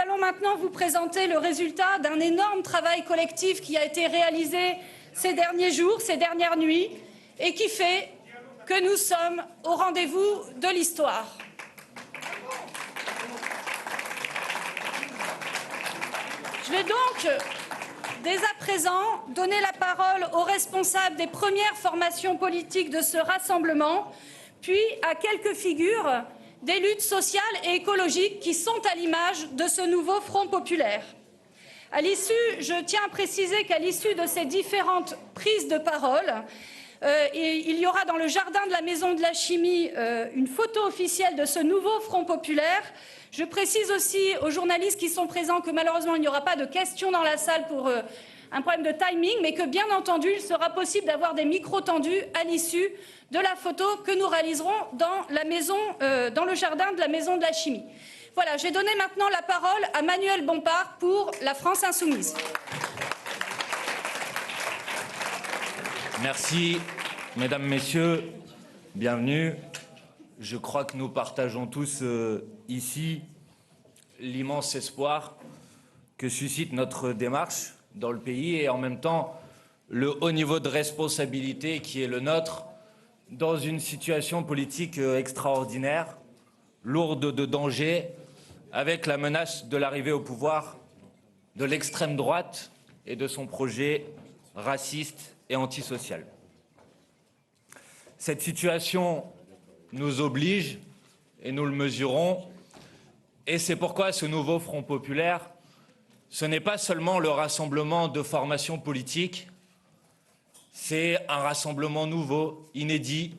allons maintenant vous présenter le résultat d'un énorme travail collectif qui a été réalisé ces derniers jours, ces dernières nuits, et qui fait que nous sommes au rendez-vous de l'histoire. Je vais donc, dès à présent, donner la parole aux responsables des premières formations politiques de ce rassemblement, puis à quelques figures des luttes sociales et écologiques qui sont à l'image de ce nouveau Front populaire. À l'issue, je tiens à préciser qu'à l'issue de ces différentes prises de parole, il y aura dans le jardin de la Maison de la Chimie une photo officielle de ce nouveau Front populaire. Je précise aussi aux journalistes qui sont présents que malheureusement il n'y aura pas de questions dans la salle pour un problème de timing, mais que bien entendu il sera possible d'avoir des micros tendus à l'issue de la photo que nous réaliserons dans le jardin de la Maison de la Chimie. Voilà, j'ai donné maintenant la parole à Manuel Bompard pour la France Insoumise. Merci, mesdames, messieurs, bienvenue. Je crois que nous partageons tous ici l'immense espoir que suscite notre démarche dans le pays et en même temps le haut niveau de responsabilité qui est le nôtre dans une situation politique extraordinaire, lourde de dangers, avec la menace de l'arrivée au pouvoir de l'extrême droite et de son projet raciste et antisocial. Cette situation nous oblige, et nous le mesurons, et c'est pourquoi ce nouveau Front populaire, ce n'est pas seulement le rassemblement de formations politiques, c'est un rassemblement nouveau, inédit,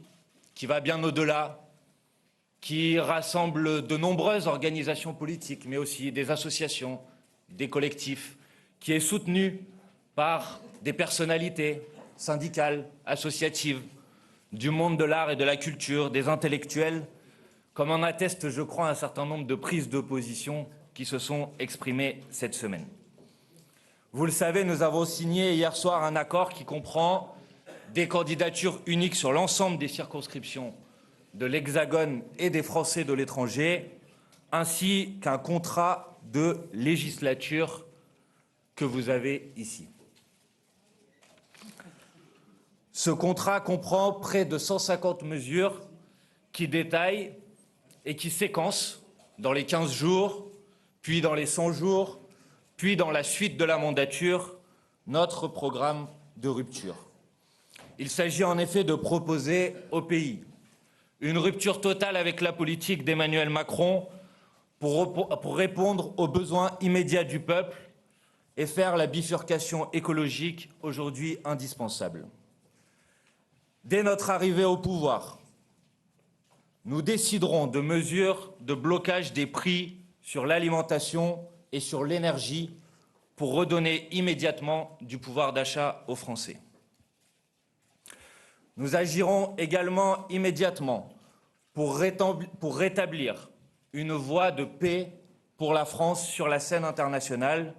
qui va bien au-delà, qui rassemble de nombreuses organisations politiques, mais aussi des associations, des collectifs, qui est soutenu par des personnalités syndicales, associatives, du monde de l'art et de la culture, des intellectuels, comme en atteste, je crois, un certain nombre de prises de position qui se sont exprimées cette semaine. Vous le savez, nous avons signé hier soir un accord qui comprend des candidatures uniques sur l'ensemble des circonscriptions de l'Hexagone et des Français de l'étranger, ainsi qu'un contrat de législature que vous avez ici. Ce contrat comprend près de 150 mesures qui détaillent et qui séquencent dans les 15 jours, puis dans les 100 jours, puis dans la suite de la mandature, notre programme de rupture. Il s'agit en effet de proposer au pays une rupture totale avec la politique d'Emmanuel Macron pour répondre aux besoins immédiats du peuple et faire la bifurcation écologique aujourd'hui indispensable. Dès notre arrivée au pouvoir, nous déciderons de mesures de blocage des prix sur l'alimentation et sur l'énergie pour redonner immédiatement du pouvoir d'achat aux Français. Nous agirons également immédiatement pour rétablir une voie de paix pour la France sur la scène internationale,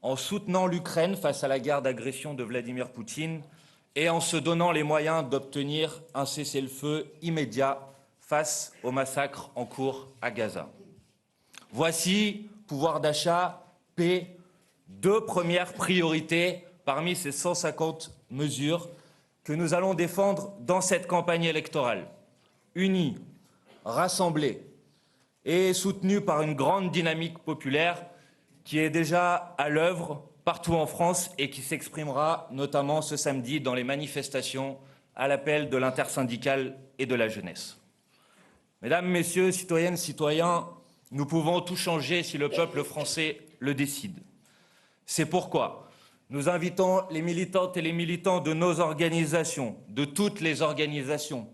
en soutenant l'Ukraine face à la guerre d'agression de Vladimir Poutine et en se donnant les moyens d'obtenir un cessez-le-feu immédiat face au massacre en cours à Gaza. Voici, pouvoir d'achat, paix, deux premières priorités parmi ces 150 mesures que nous allons défendre dans cette campagne électorale, unis, rassemblés et soutenus par une grande dynamique populaire qui est déjà à l'œuvre partout en France et qui s'exprimera notamment ce samedi dans les manifestations à l'appel de l'intersyndicale et de la jeunesse. Mesdames, Messieurs, citoyennes, citoyens, nous pouvons tout changer si le peuple français le décide. C'est pourquoi nous invitons les militantes et les militants de nos organisations, de toutes les organisations,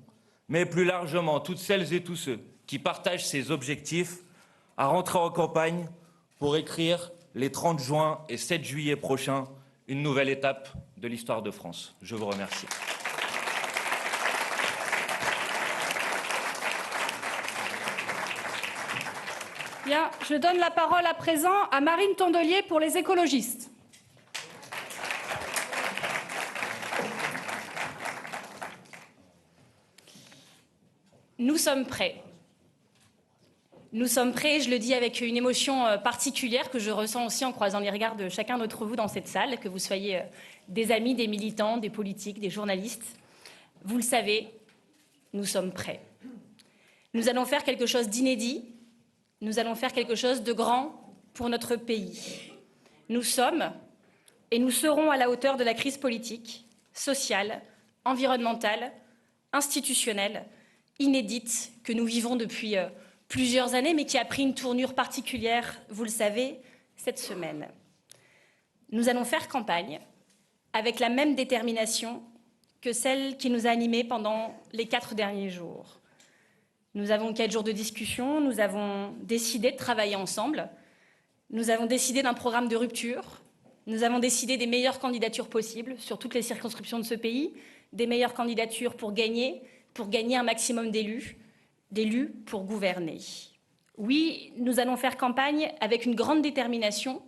mais plus largement toutes celles et tous ceux qui partagent ces objectifs, à rentrer en campagne pour écrire les 30 juin et 7 juillet prochains une nouvelle étape de l'histoire de France. Je vous remercie. Bien, je donne la parole à présent à Marine Tondelier pour les écologistes. Nous sommes prêts. Nous sommes prêts, je le dis avec une émotion particulière que je ressens aussi en croisant les regards de chacun d'entre vous dans cette salle, que vous soyez des amis, des militants, des politiques, des journalistes. Vous le savez, nous sommes prêts. Nous allons faire quelque chose d'inédit, nous allons faire quelque chose de grand pour notre pays. Nous sommes et nous serons à la hauteur de la crise politique, sociale, environnementale, institutionnelle, inédite que nous vivons depuis plusieurs années, mais qui a pris une tournure particulière, vous le savez, cette semaine. Nous allons faire campagne avec la même détermination que celle qui nous a animés pendant les 4 derniers jours. Nous avons 4 jours de discussion, nous avons décidé de travailler ensemble, nous avons décidé d'un programme de rupture, nous avons décidé des meilleures candidatures possibles sur toutes les circonscriptions de ce pays, des meilleures candidatures pour gagner un maximum d'élus pour gouverner. Oui, nous allons faire campagne avec une grande détermination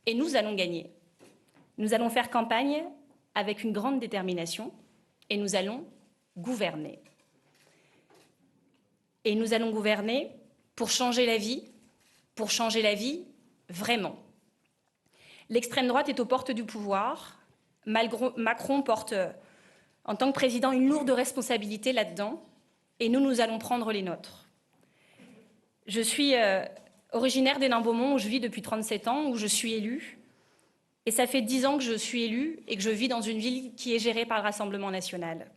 et nous allons gagner. Nous allons faire campagne avec une grande détermination et nous allons gouverner. Et nous allons gouverner pour changer la vie vraiment. L'extrême droite est aux portes du pouvoir. Macron porte, en tant que président, une lourde responsabilité là-dedans. Et nous allons prendre les nôtres. Je suis originaire d'Hénin-Beaumont, où je vis depuis 37 ans, où je suis élue. Et ça fait 10 ans que je suis élue et que je vis dans une ville qui est gérée par le Rassemblement national.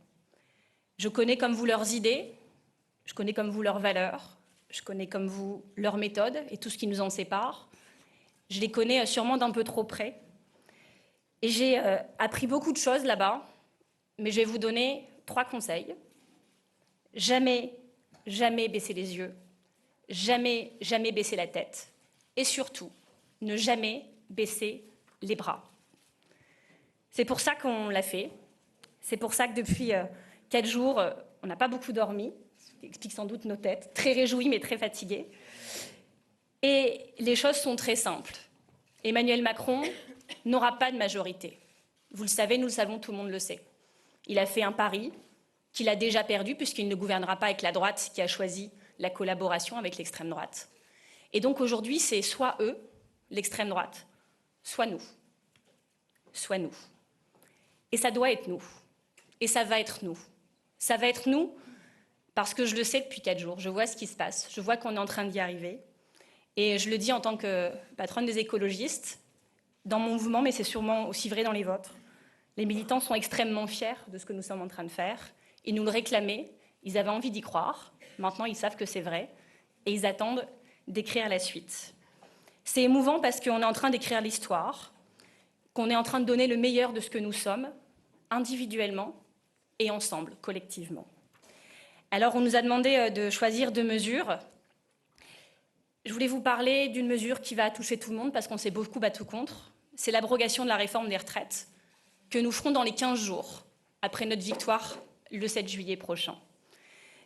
Je connais comme vous leurs idées, je connais comme vous leurs valeurs, je connais comme vous leurs méthodes et tout ce qui nous en sépare. Je les connais sûrement d'un peu trop près. Et j'ai appris beaucoup de choses là-bas, mais je vais vous donner 3 conseils. Jamais baisser les yeux, jamais baisser la tête. Et surtout, ne jamais baisser les bras. C'est pour ça qu'on l'a fait. C'est pour ça que depuis 4 jours, on n'a pas beaucoup dormi, ce qui explique sans doute nos têtes, très réjouis mais très fatigués. Et les choses sont très simples. Emmanuel Macron n'aura pas de majorité. Vous le savez, nous le savons, tout le monde le sait. Il a fait un pari qu'il a déjà perdu puisqu'il ne gouvernera pas avec la droite qui a choisi la collaboration avec l'extrême droite. Et donc aujourd'hui, c'est soit eux, l'extrême droite, soit nous. Soit nous. Et ça doit être nous. Et ça va être nous. Ça va être nous parce que je le sais depuis 4 jours. Je vois ce qui se passe. Je vois qu'on est en train d'y arriver. Et je le dis en tant que patronne des écologistes, dans mon mouvement, mais c'est sûrement aussi vrai dans les vôtres. Les militants sont extrêmement fiers de ce que nous sommes en train de faire. Ils nous le réclamaient, ils avaient envie d'y croire. Maintenant, ils savent que c'est vrai et ils attendent d'écrire la suite. C'est émouvant parce qu'on est en train d'écrire l'histoire, qu'on est en train de donner le meilleur de ce que nous sommes, individuellement et ensemble, collectivement. Alors, on nous a demandé de choisir 2 mesures. Je voulais vous parler d'une mesure qui va toucher tout le monde parce qu'on s'est beaucoup battu contre. C'est l'abrogation de la réforme des retraites que nous ferons dans les 15 jours après notre victoire le 7 juillet prochain.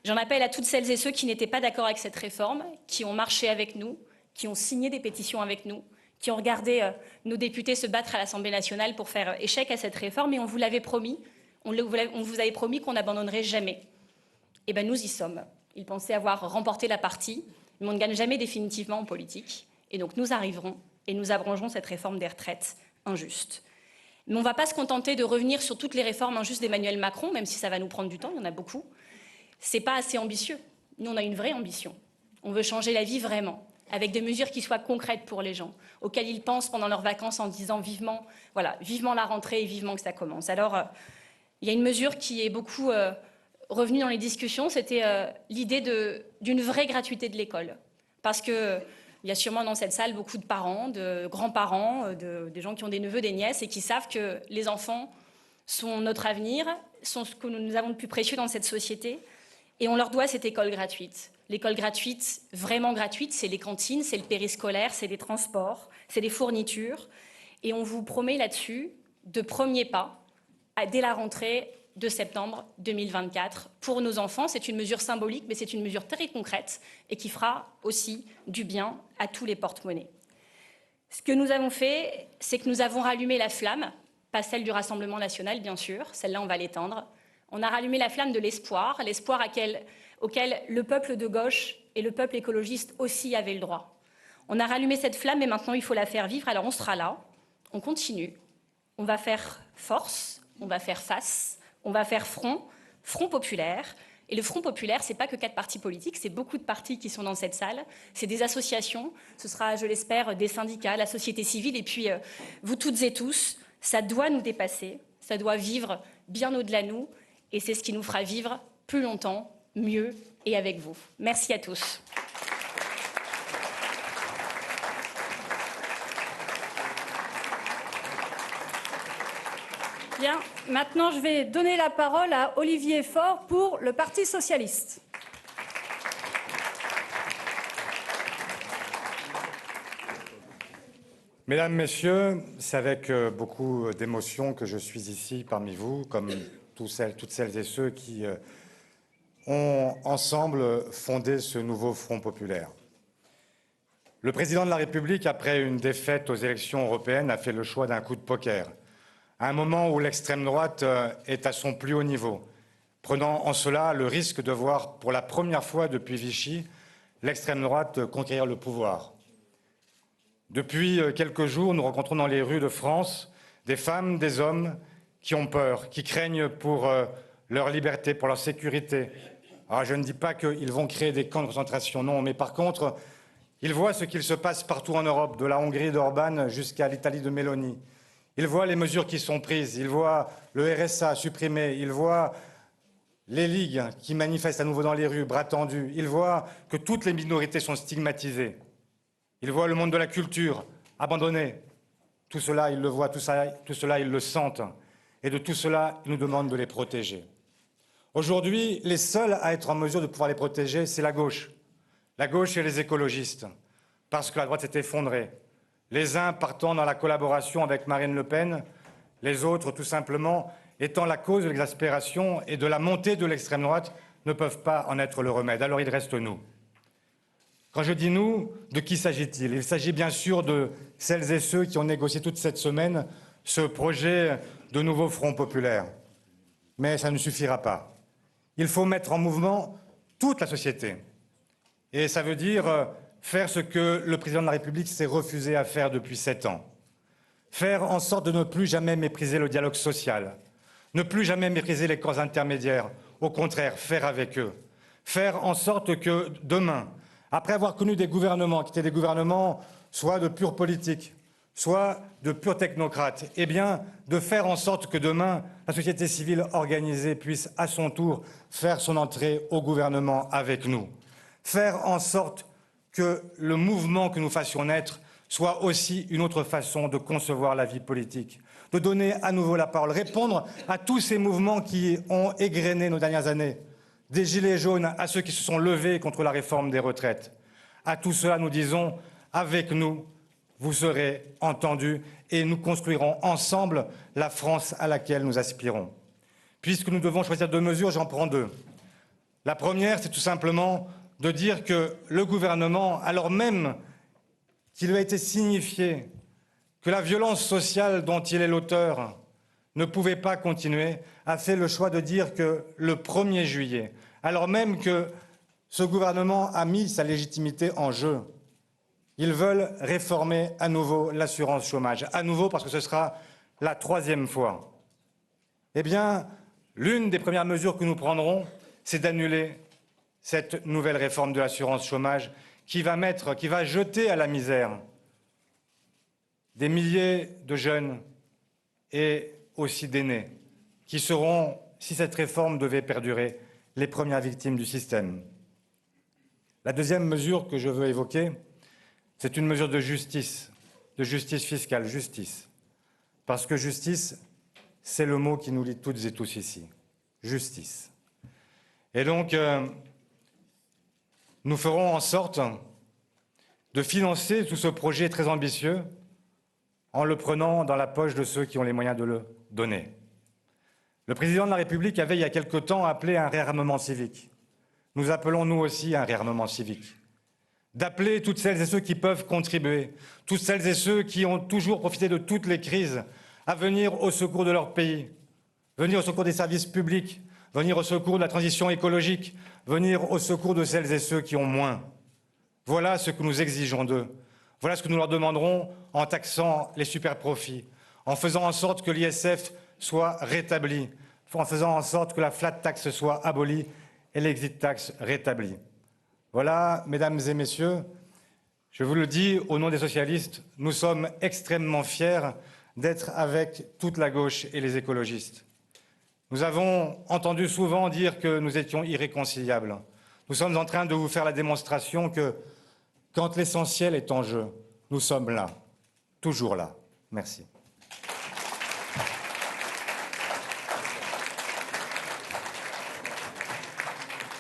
J'en appelle à toutes celles et ceux qui n'étaient pas d'accord avec cette réforme, qui ont marché avec nous, qui ont signé des pétitions avec nous, qui ont regardé nos députés se battre à l'Assemblée nationale pour faire échec à cette réforme, et on vous l'avait promis, on vous avait promis qu'on n'abandonnerait jamais. Et bien nous y sommes. Ils pensaient avoir remporté la partie, mais on ne gagne jamais définitivement en politique. Et donc nous arriverons et nous abrogerons cette réforme des retraites injuste. Mais on ne va pas se contenter de revenir sur toutes les réformes injustes d'Emmanuel Macron, même si ça va nous prendre du temps, il y en a beaucoup. Ce n'est pas assez ambitieux. Nous, on a une vraie ambition. On veut changer la vie vraiment, avec des mesures qui soient concrètes pour les gens, auxquelles ils pensent pendant leurs vacances en disant vivement, voilà, vivement la rentrée et vivement que ça commence. Alors, il y a une mesure qui est beaucoup revenue dans les discussions, c'était l'idée d'une vraie gratuité de l'école. Parce qu'il y a sûrement dans cette salle beaucoup de parents, de grands-parents, des gens qui ont des neveux, des nièces et qui savent que les enfants sont notre avenir, sont ce que nous avons de plus précieux dans cette société. Et on leur doit cette école gratuite. L'école gratuite, vraiment gratuite, c'est les cantines, c'est le périscolaire, c'est les transports, c'est les fournitures. Et on vous promet là-dessus de premiers pas dès la rentrée de septembre 2024 pour nos enfants. C'est une mesure symbolique, mais c'est une mesure très concrète et qui fera aussi du bien à tous les porte-monnaies. Ce que nous avons fait, c'est que nous avons rallumé la flamme, pas celle du Rassemblement national, bien sûr, celle-là on va l'éteindre. On a rallumé la flamme de l'espoir, l'espoir auquel le peuple de gauche et le peuple écologiste aussi avait le droit. On a rallumé cette flamme et maintenant il faut la faire vivre. Alors on sera là, on continue, on va faire force, on va faire face, on va faire front populaire. Et le Front populaire, ce n'est pas que 4 partis politiques, c'est beaucoup de partis qui sont dans cette salle. C'est des associations, ce sera, je l'espère, des syndicats, la société civile, et puis vous toutes et tous. Ça doit nous dépasser, ça doit vivre bien au-delà de nous, et c'est ce qui nous fera vivre plus longtemps, mieux et avec vous. Merci à tous. Bien, maintenant je vais donner la parole à Olivier Faure pour le Parti socialiste. Mesdames, Messieurs, c'est avec beaucoup d'émotion que je suis ici parmi vous, comme toutes celles et ceux qui ont ensemble fondé ce nouveau Front populaire. Le président de la République, après une défaite aux élections européennes, a fait le choix d'un coup de poker, à un moment où l'extrême droite est à son plus haut niveau, prenant en cela le risque de voir pour la première fois depuis Vichy l'extrême droite conquérir le pouvoir. Depuis quelques jours, nous rencontrons dans les rues de France des femmes, des hommes qui ont peur, qui craignent pour leur liberté, pour leur sécurité. Alors, je ne dis pas qu'ils vont créer des camps de concentration, non, mais par contre, ils voient ce qu'il se passe partout en Europe, de la Hongrie d'Orban jusqu'à l'Italie de Meloni. Ils voient les mesures qui sont prises, ils voient le RSA supprimé, ils voient les ligues qui manifestent à nouveau dans les rues, bras tendus. Ils voient que toutes les minorités sont stigmatisées. Ils voient le monde de la culture abandonné. Tout cela, ils le voient, tout cela, ils le sentent. Et de tout cela, ils nous demandent de les protéger. Aujourd'hui, les seuls à être en mesure de pouvoir les protéger, c'est la gauche. La gauche et les écologistes, parce que la droite s'est effondrée. Les uns partant dans la collaboration avec Marine Le Pen, les autres, tout simplement, étant la cause de l'exaspération et de la montée de l'extrême droite, ne peuvent pas en être le remède. Alors il reste nous. Quand je dis nous, de qui s'agit-il? Il s'agit bien sûr de celles et ceux qui ont négocié toute cette semaine ce projet de nouveau Front populaire. Mais ça ne suffira pas. Il faut mettre en mouvement toute la société. Et ça veut dire faire ce que le président de la République s'est refusé à faire depuis 7 ans. Faire en sorte de ne plus jamais mépriser le dialogue social, ne plus jamais mépriser les corps intermédiaires, au contraire, faire avec eux. Faire en sorte que demain, après avoir connu des gouvernements qui étaient des gouvernements soit de purs politiques, soit de purs technocrates, eh bien, de faire en sorte que demain, la société civile organisée puisse à son tour faire son entrée au gouvernement avec nous. Faire en sorte que le mouvement que nous fassions naître soit aussi une autre façon de concevoir la vie politique, de donner à nouveau la parole, répondre à tous ces mouvements qui ont égrené nos dernières années, des gilets jaunes à ceux qui se sont levés contre la réforme des retraites. À tout cela, nous disons, avec nous, vous serez entendus et nous construirons ensemble la France à laquelle nous aspirons. Puisque nous devons choisir 2 mesures, j'en prends 2. La première, c'est tout simplement de dire que le gouvernement, alors même qu'il lui a été signifié que la violence sociale dont il est l'auteur ne pouvait pas continuer, a fait le choix de dire que le 1er juillet, alors même que ce gouvernement a mis sa légitimité en jeu, ils veulent réformer à nouveau l'assurance chômage, à nouveau parce que ce sera la 3e fois. Eh bien, l'une des premières mesures que nous prendrons, c'est d'annuler cette nouvelle réforme de l'assurance chômage qui va jeter à la misère des milliers de jeunes et aussi d'aînés qui seront, si cette réforme devait perdurer, les premières victimes du système. La deuxième mesure que je veux évoquer, c'est une mesure de justice fiscale, justice. Parce que justice, c'est le mot qui nous lie toutes et tous ici. Justice. Et donc, nous ferons en sorte de financer tout ce projet très ambitieux en le prenant dans la poche de ceux qui ont les moyens de le donner. Le président de la République avait, il y a quelque temps, appelé à un réarmement civique. Nous appelons, nous aussi, à un réarmement civique. D'appeler toutes celles et ceux qui peuvent contribuer, toutes celles et ceux qui ont toujours profité de toutes les crises, à venir au secours de leur pays, venir au secours des services publics, venir au secours de la transition écologique, venir au secours de celles et ceux qui ont moins. Voilà ce que nous exigeons d'eux. Voilà ce que nous leur demanderons en taxant les superprofits, en faisant en sorte que l'ISF soit rétabli, en faisant en sorte que la flat tax soit abolie et l'exit tax rétablie. Voilà, mesdames et messieurs, je vous le dis au nom des socialistes, nous sommes extrêmement fiers d'être avec toute la gauche et les écologistes. Nous avons entendu souvent dire que nous étions irréconciliables. Nous sommes en train de vous faire la démonstration que quand l'essentiel est en jeu, nous sommes là, toujours là. Merci.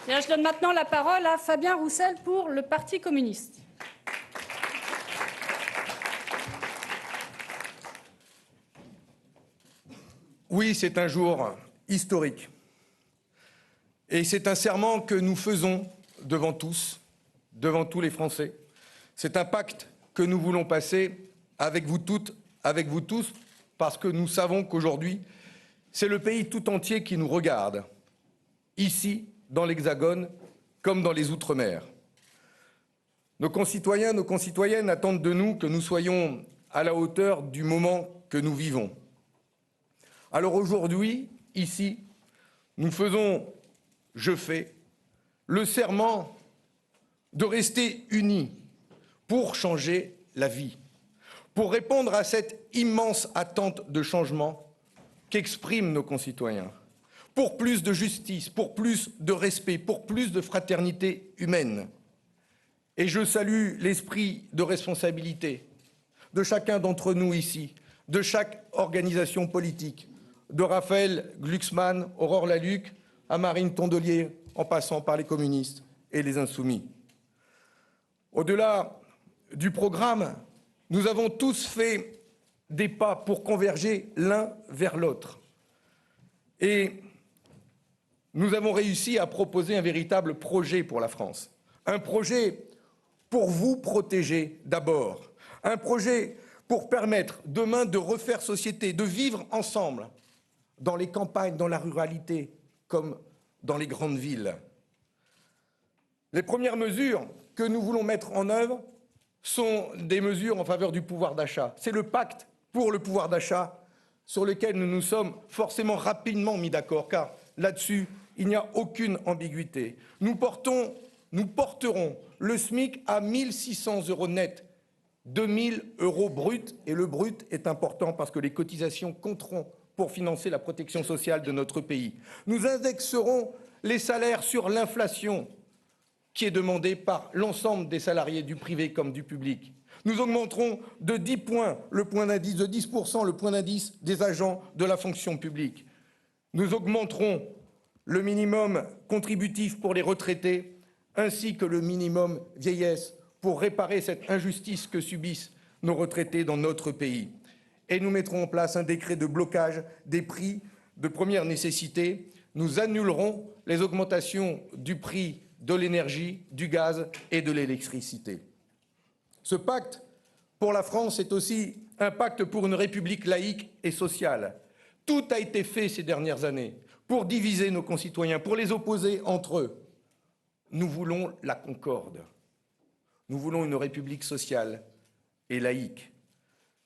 Bien, je donne maintenant la parole à Fabien Roussel pour le Parti communiste. Oui, c'est un jour historique. Et c'est un serment que nous faisons devant tous les Français. C'est un pacte que nous voulons passer avec vous toutes, avec vous tous, parce que nous savons qu'aujourd'hui, c'est le pays tout entier qui nous regarde, ici, dans l'Hexagone, comme dans les Outre-mer. Nos concitoyens, nos concitoyennes attendent de nous que nous soyons à la hauteur du moment que nous vivons. Alors aujourd'hui, ici, nous faisons, je fais, le serment de rester unis pour changer la vie, pour répondre à cette immense attente de changement qu'expriment nos concitoyens, pour plus de justice, pour plus de respect, pour plus de fraternité humaine. Et je salue l'esprit de responsabilité de chacun d'entre nous ici, de chaque organisation politique, de Raphaël Glucksmann, Aurore Lalucq, à Marine Tondelier, en passant par les communistes et les insoumis. Au-delà du programme, nous avons tous fait des pas pour converger l'un vers l'autre. Et nous avons réussi à proposer un véritable projet pour la France. Un projet pour vous protéger d'abord. Un projet pour permettre demain de refaire société, de vivre ensemble dans les campagnes, dans la ruralité, comme dans les grandes villes. Les premières mesures que nous voulons mettre en œuvre sont des mesures en faveur du pouvoir d'achat. C'est le pacte pour le pouvoir d'achat sur lequel nous nous sommes forcément rapidement mis d'accord, car là-dessus, il n'y a aucune ambiguïté. Nous porterons le SMIC à 1 600 € net, 2 000 € brut, et le brut est important parce que les cotisations compteront pour financer la protection sociale de notre pays. Nous indexerons les salaires sur l'inflation qui est demandée par l'ensemble des salariés du privé comme du public. Nous augmenterons de 10 points le point d'indice, de 10% le point d'indice des agents de la fonction publique. Nous augmenterons le minimum contributif pour les retraités ainsi que le minimum vieillesse pour réparer cette injustice que subissent nos retraités dans notre pays. Et nous mettrons en place un décret de blocage des prix de première nécessité. Nous annulerons les augmentations du prix de l'énergie, du gaz et de l'électricité. Ce pacte pour la France est aussi un pacte pour une république laïque et sociale. Tout a été fait ces dernières années pour diviser nos concitoyens, pour les opposer entre eux. Nous voulons la concorde. Nous voulons une république sociale et laïque.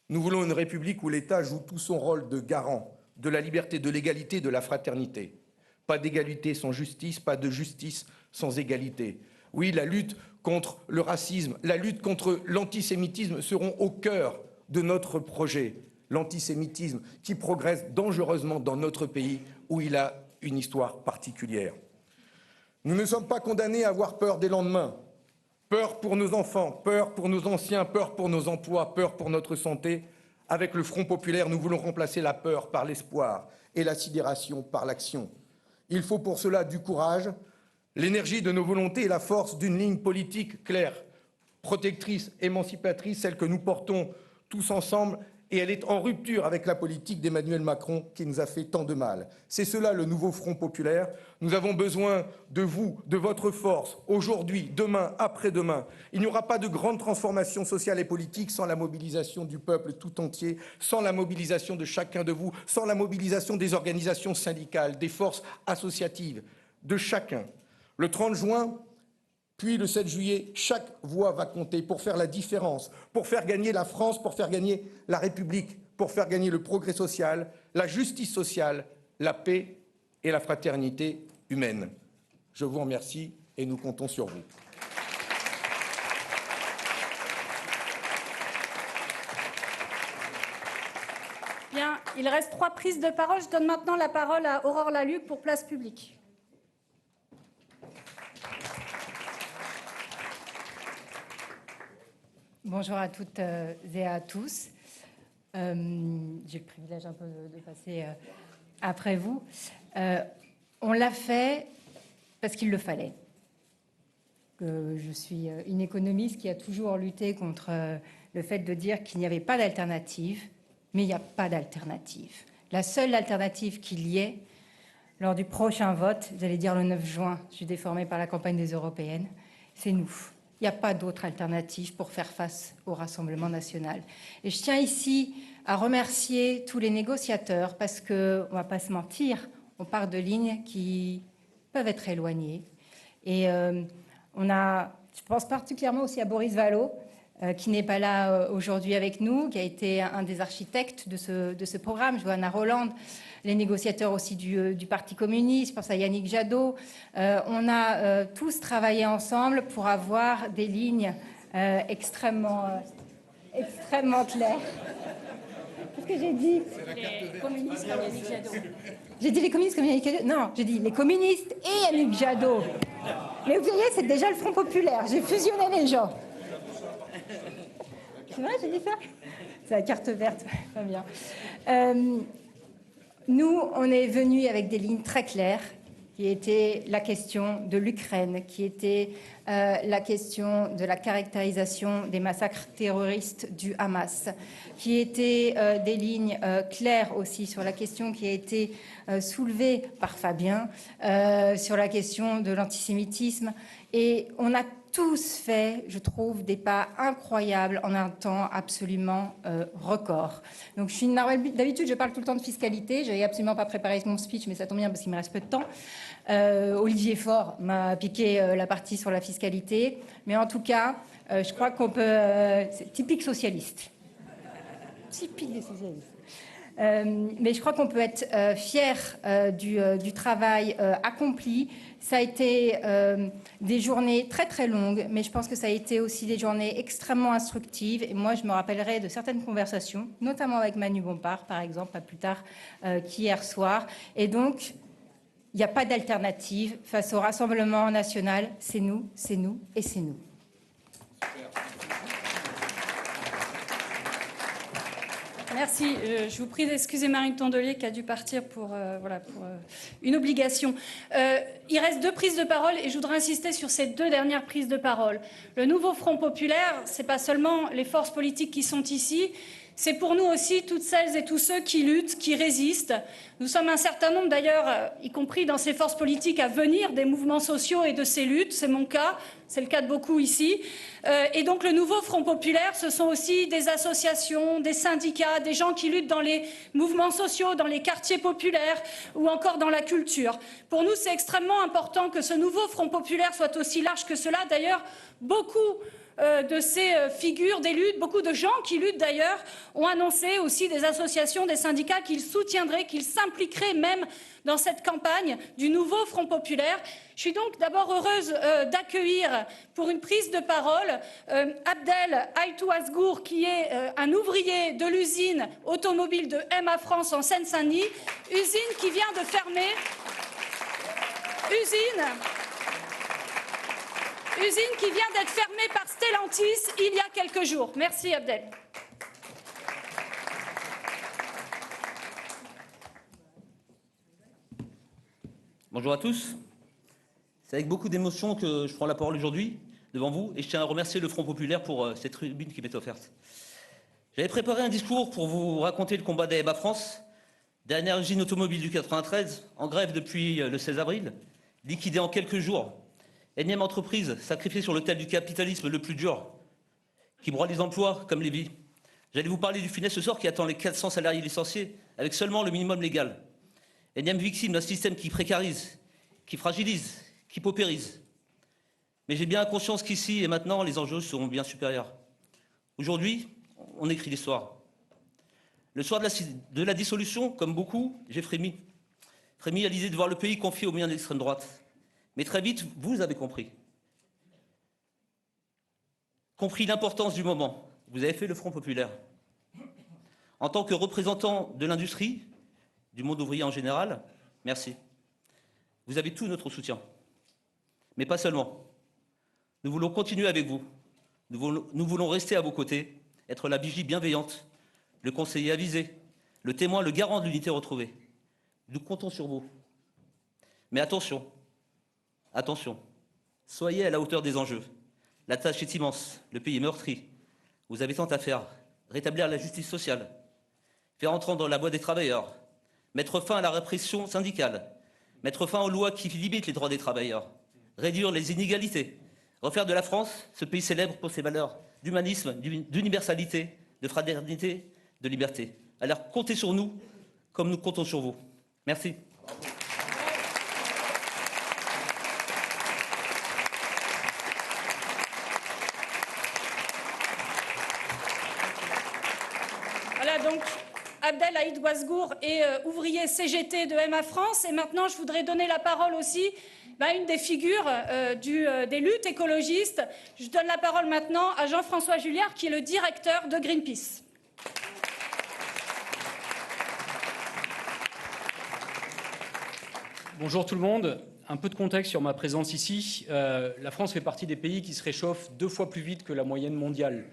Nous voulons une république où l'État joue tout son rôle de garant de la liberté, de l'égalité, de la fraternité. Pas d'égalité sans justice, pas de justice sans égalité. Oui, la lutte contre le racisme, la lutte contre l'antisémitisme seront au cœur de notre projet. L'antisémitisme qui progresse dangereusement dans notre pays où il a une histoire particulière. Nous ne sommes pas condamnés à avoir peur des lendemains. Peur pour nos enfants, peur pour nos anciens, peur pour nos emplois, peur pour notre santé. Avec le Front populaire, nous voulons remplacer la peur par l'espoir et la sidération par l'action. Il faut pour cela du courage, l'énergie de nos volontés et la force d'une ligne politique claire, protectrice, émancipatrice, celle que nous portons tous ensemble, et elle est en rupture avec la politique d'Emmanuel Macron qui nous a fait tant de mal. C'est cela le nouveau Front populaire. Nous avons besoin de vous, de votre force, aujourd'hui, demain, après-demain. Il n'y aura pas de grande transformation sociale et politique sans la mobilisation du peuple tout entier, sans la mobilisation de chacun de vous, sans la mobilisation des organisations syndicales, des forces associatives, de chacun. Le 30 juin, puis le 7 juillet, chaque voix va compter pour faire la différence, pour faire gagner la France, pour faire gagner la République, pour faire gagner le progrès social, la justice sociale, la paix et la fraternité humaine. Je vous remercie et nous comptons sur vous. Bien, il reste 3 prises de parole. Je donne maintenant la parole à Aurore Laluc pour Place Publique. Bonjour à toutes et à tous. J'ai le privilège un peu de passer après vous. On l'a fait parce qu'il le fallait. Je suis une économiste qui a toujours lutté contre le fait de dire qu'il n'y avait pas d'alternative, mais il n'y a pas d'alternative. La seule alternative qu'il y ait, lors du prochain vote, j'allais dire le 9 juin, je suis déformée par la campagne des européennes, c'est nous. Il n'y a pas d'autre alternative pour faire face au Rassemblement national. Et je tiens ici à remercier tous les négociateurs parce qu'on ne va pas se mentir, on part de lignes qui peuvent être éloignées. Et je pense particulièrement aussi à Boris Vallaud, qui n'est pas là aujourd'hui avec nous, qui a été un des architectes de ce programme, Johanna Roland, les négociateurs aussi du Parti communiste, je pense à Yannick Jadot. On a tous travaillé ensemble pour avoir des lignes extrêmement claires. Qu'est-ce que j'ai dit? Les communistes comme Yannick Jadot. J'ai dit les communistes comme Yannick Jadot? Non, j'ai dit les communistes et Yannick Jadot. Mais vous voyez, c'est déjà le Front populaire. J'ai fusionné les gens. C'est vrai, j'ai dit ça? C'est la carte verte, pas bien. Nous, on est venus avec des lignes très claires, qui étaient la question de l'Ukraine, qui était la question de la caractérisation des massacres terroristes du Hamas, qui étaient des lignes claires aussi sur la question qui a été soulevée par Fabien, sur la question de l'antisémitisme. Et on a tous fait, je trouve, des pas incroyables en un temps absolument record. Donc, je suis d'habitude, je parle tout le temps de fiscalité. Je n'avais absolument pas préparé mon speech, mais ça tombe bien parce qu'il me reste peu de temps. Olivier Faure m'a piqué la partie sur la fiscalité. Mais en tout cas, je crois qu'on peut... c'est typique socialiste. Typique des socialistes. Mais je crois qu'on peut être fier du travail accompli. Ça a été des journées très très longues, mais je pense que ça a été aussi des journées extrêmement instructives. Et moi, je me rappellerai de certaines conversations, notamment avec Manu Bompard, par exemple, pas plus tard qu'hier soir. Et donc, il n'y a pas d'alternative face au Rassemblement national. C'est nous, c'est nous et c'est nous. Merci. Je vous prie d'excuser Marine Tondelier qui a dû partir pour une obligation. Il reste 2 prises de parole et je voudrais insister sur ces 2 dernières prises de parole. Le nouveau Front populaire, ce n'est pas seulement les forces politiques qui sont ici, c'est pour nous aussi toutes celles et tous ceux qui luttent, qui résistent. Nous sommes un certain nombre d'ailleurs, y compris dans ces forces politiques, à venir des mouvements sociaux et de ces luttes. C'est mon cas, c'est le cas de beaucoup ici. Et donc le nouveau Front populaire, ce sont aussi des associations, des syndicats, des gens qui luttent dans les mouvements sociaux, dans les quartiers populaires ou encore dans la culture. Pour nous, c'est extrêmement important que ce nouveau Front populaire soit aussi large que cela. D'ailleurs, beaucoup de ces figures des luttes, beaucoup de gens qui luttent d'ailleurs, ont annoncé aussi des associations, des syndicats qu'ils soutiendraient, qu'ils s'impliqueraient même dans cette campagne du nouveau Front populaire. Je suis donc d'abord heureuse d'accueillir pour une prise de parole Abdel Aïtou Asgour, qui est un ouvrier de l'usine automobile de MA France en Seine-Saint-Denis, usine qui vient de fermer, usine qui vient d'être fermée par Stellantis il y a quelques jours. Merci Abdel. Bonjour à tous. C'est avec beaucoup d'émotion que je prends la parole aujourd'hui devant vous et je tiens à remercier le Front populaire pour cette tribune qui m'est offerte. J'avais préparé un discours pour vous raconter le combat d'AEBA France, dernière usine automobile du 93, en grève depuis le 16 avril, liquidée en quelques jours. Énième entreprise sacrifiée sur l'autel du capitalisme le plus dur, qui broie les emplois comme les vies. J'allais vous parler du funeste sort qui attend les 400 salariés licenciés avec seulement le minimum légal. Énième victime d'un système qui précarise, qui fragilise, qui paupérise. Mais j'ai bien conscience qu'ici et maintenant, les enjeux seront bien supérieurs. Aujourd'hui, on écrit l'histoire. Le soir de la dissolution, comme beaucoup, j'ai frémi. Frémi à l'idée de voir le pays confié aux moyens de l'extrême droite. Mais très vite, vous avez compris. Compris l'importance du moment. Vous avez fait le Front populaire. En tant que représentant de l'industrie, du monde ouvrier en général, merci. Vous avez tout notre soutien. Mais pas seulement. Nous voulons continuer avec vous. Nous voulons rester à vos côtés, être la vigie bienveillante, le conseiller avisé, le témoin, le garant de l'unité retrouvée. Nous comptons sur vous. Mais attention, attention, soyez à la hauteur des enjeux. La tâche est immense, le pays est meurtri. Vous avez tant à faire. Rétablir la justice sociale, faire entendre la voix des travailleurs, mettre fin à la répression syndicale, mettre fin aux lois qui limitent les droits des travailleurs, réduire les inégalités, refaire de la France ce pays célèbre pour ses valeurs d'humanisme, d'universalité, de fraternité, de liberté. Alors comptez sur nous comme nous comptons sur vous. Merci. Voilà donc Abdel Haïd Ouazgour est ouvrier CGT de MA France. Et maintenant, je voudrais donner la parole aussi à une des figures des luttes écologistes. Je donne la parole maintenant à Jean-François Juliard, qui est le directeur de Greenpeace. Bonjour tout le monde. Un peu de contexte sur ma présence ici. La France fait partie des pays qui se réchauffent 2 fois plus vite que la moyenne mondiale.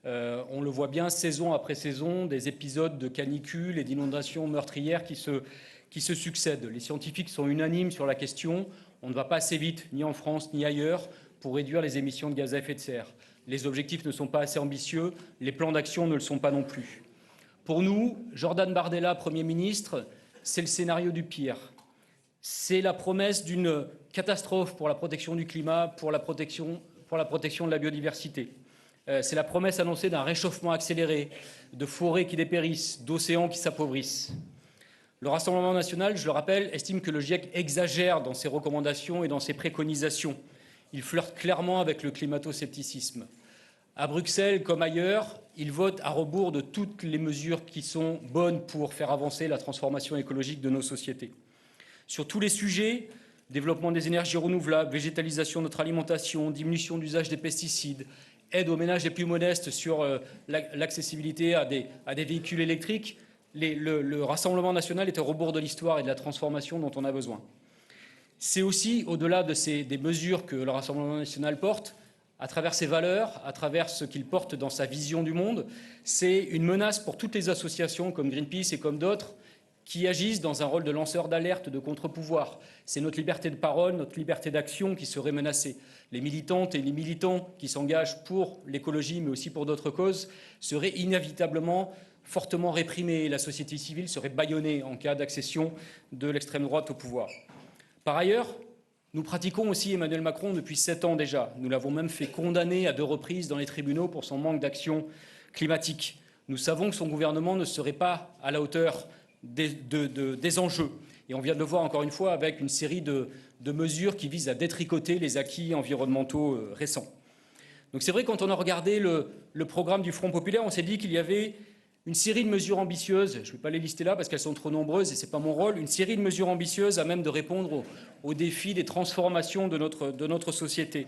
On le voit bien saison après saison, des épisodes de canicule et d'inondations meurtrières qui se succèdent. Les scientifiques sont unanimes sur la question. On ne va pas assez vite, ni en France ni ailleurs, pour réduire les émissions de gaz à effet de serre. Les objectifs ne sont pas assez ambitieux, les plans d'action ne le sont pas non plus. Pour nous, Jordan Bardella, Premier ministre, c'est le scénario du pire. C'est la promesse d'une catastrophe pour la protection du climat, pour la protection de la biodiversité. C'est la promesse annoncée d'un réchauffement accéléré, de forêts qui dépérissent, d'océans qui s'appauvrissent. Le Rassemblement national, je le rappelle, estime que le GIEC exagère dans ses recommandations et dans ses préconisations. Il flirte clairement avec le climato-scepticisme. À Bruxelles comme ailleurs, il vote à rebours de toutes les mesures qui sont bonnes pour faire avancer la transformation écologique de nos sociétés. Sur tous les sujets, développement des énergies renouvelables, végétalisation de notre alimentation, diminution d'usage des pesticides, aide aux ménages les plus modestes sur l'accessibilité à des véhicules électriques, le Rassemblement national est au rebours de l'histoire et de la transformation dont on a besoin. C'est aussi, au-delà des mesures que le Rassemblement national porte, à travers ses valeurs, à travers ce qu'il porte dans sa vision du monde, c'est une menace pour toutes les associations comme Greenpeace et comme d'autres qui agissent dans un rôle de lanceur d'alerte, de contre-pouvoir. C'est notre liberté de parole, notre liberté d'action qui serait menacée. Les militantes et les militants qui s'engagent pour l'écologie, mais aussi pour d'autres causes, seraient inévitablement fortement réprimés. La société civile serait bâillonnée en cas d'accession de l'extrême droite au pouvoir. Par ailleurs, nous pratiquons aussi Emmanuel Macron depuis 7 ans déjà. Nous l'avons même fait condamner à 2 reprises dans les tribunaux pour son manque d'action climatique. Nous savons que son gouvernement ne serait pas à la hauteur des enjeux. Et on vient de le voir encore une fois avec une série de mesures qui visent à détricoter les acquis environnementaux récents. Donc c'est vrai, quand on a regardé le programme du Front populaire, on s'est dit qu'il y avait une série de mesures ambitieuses, je ne vais pas les lister là parce qu'elles sont trop nombreuses et ce n'est pas mon rôle, une série de mesures ambitieuses à même de répondre aux défis des transformations de notre société,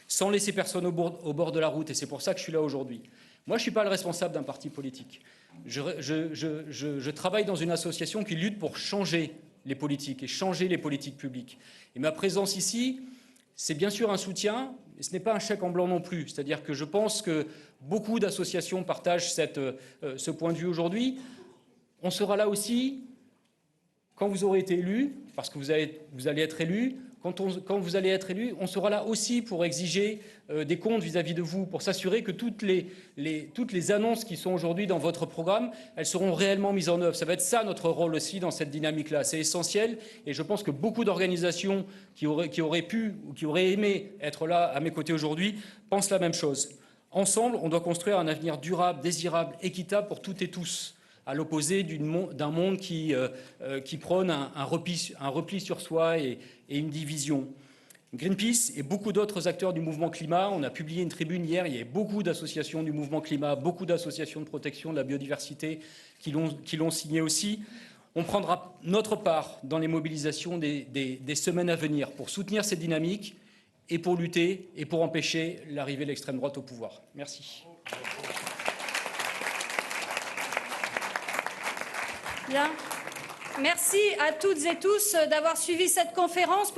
sans laisser personne au bord de la route. Et c'est pour ça que je suis là aujourd'hui. Moi, je ne suis pas le responsable d'un parti politique. Je travaille dans une association qui lutte pour changer les politiques et changer les politiques publiques. Et ma présence ici, c'est bien sûr un soutien, mais ce n'est pas un chèque en blanc non plus. C'est-à-dire que je pense que beaucoup d'associations partagent ce point de vue aujourd'hui. On sera là aussi quand vous aurez été élus, parce que vous allez être élus. Quand vous allez être élu, on sera là aussi pour exiger des comptes vis-à-vis de vous, pour s'assurer que toutes les annonces qui sont aujourd'hui dans votre programme, elles seront réellement mises en œuvre. Ça va être ça notre rôle aussi dans cette dynamique-là. C'est essentiel et je pense que beaucoup d'organisations qui auraient pu ou qui auraient aimé être là à mes côtés aujourd'hui pensent la même chose. Ensemble, on doit construire un avenir durable, désirable, équitable pour toutes et tous, à l'opposé d'un monde qui prône un repli sur soi et une division. Greenpeace et beaucoup d'autres acteurs du mouvement climat. On a publié une tribune hier, il y a beaucoup d'associations du mouvement climat, beaucoup d'associations de protection de la biodiversité qui l'ont signé aussi. On prendra notre part dans les mobilisations des semaines à venir pour soutenir ces dynamiques et pour lutter et pour empêcher l'arrivée de l'extrême droite au pouvoir. Merci. Bien. Merci à toutes et tous d'avoir suivi cette conférence.